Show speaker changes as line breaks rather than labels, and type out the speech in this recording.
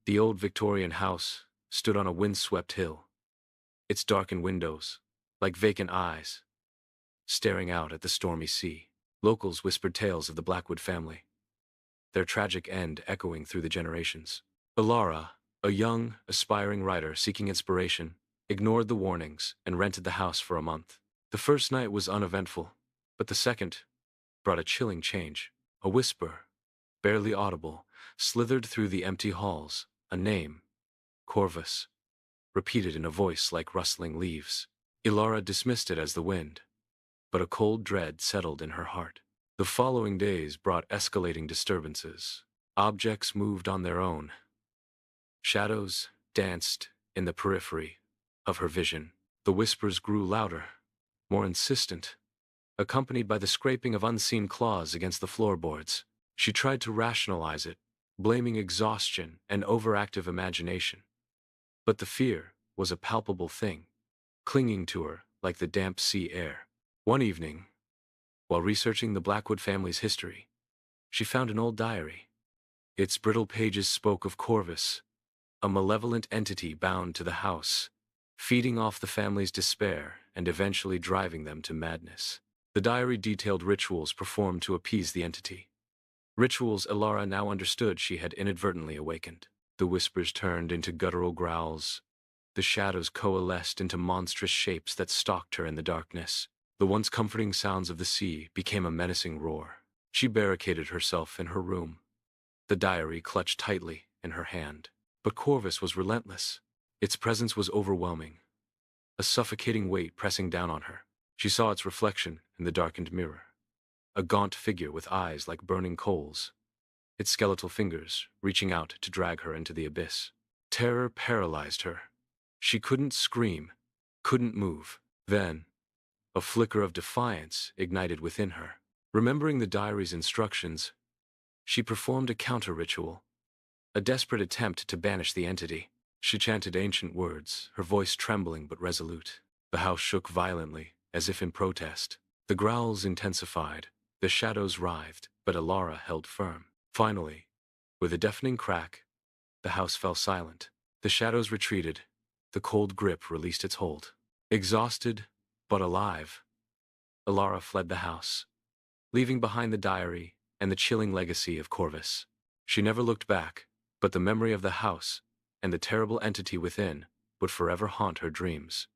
The old Victorian house stood on a windswept hill, its darkened windows, like vacant eyes, staring out at the stormy sea. Locals whispered tales of the Blackwood family, their tragic end echoing through the generations. Ilara, a young, aspiring writer seeking inspiration, ignored the warnings and rented the house for a month. The first night was uneventful, but the second brought a chilling change. A whisper, barely audible, slithered through the empty halls. A name, Corvus, repeated in a voice like rustling leaves. Ilara dismissed it as the wind, but a cold dread settled in her heart. The following days brought escalating disturbances. Objects moved on their own. Shadows danced in the periphery of her vision. The whispers grew louder, more insistent, accompanied by the scraping of unseen claws against the floorboards. She tried to rationalize it, blaming exhaustion and overactive imagination. But the fear was a palpable thing, clinging to her like the damp sea air. One evening, while researching the Blackwood family's history, she found an old diary. Its brittle pages spoke of Corvus, a malevolent entity bound to the house, feeding off the family's despair and eventually driving them to madness. The diary detailed rituals performed to appease the entity. Rituals Ilara now understood she had inadvertently awakened. The whispers turned into guttural growls. The shadows coalesced into monstrous shapes that stalked her in the darkness. The once comforting sounds of the sea became a menacing roar. She barricaded herself in her room, the diary clutched tightly in her hand. But Corvus was relentless. Its presence was overwhelming, a suffocating weight pressing down on her. She saw its reflection in the darkened mirror, a gaunt figure with eyes like burning coals, its skeletal fingers reaching out to drag her into the abyss. Terror paralyzed her. She couldn't scream, couldn't move. Then, a flicker of defiance ignited within her. Remembering the diary's instructions, she performed a counter-ritual, a desperate attempt to banish the entity. She chanted ancient words, her voice trembling but resolute. The house shook violently, as if in protest. The growls intensified, the shadows writhed, but Ilara held firm. Finally, with a deafening crack, the house fell silent. The shadows retreated, the cold grip released its hold. Exhausted, but alive, Ilara fled the house, leaving behind the diary and the chilling legacy of Corvus. She never looked back, but the memory of the house and the terrible entity within would forever haunt her dreams.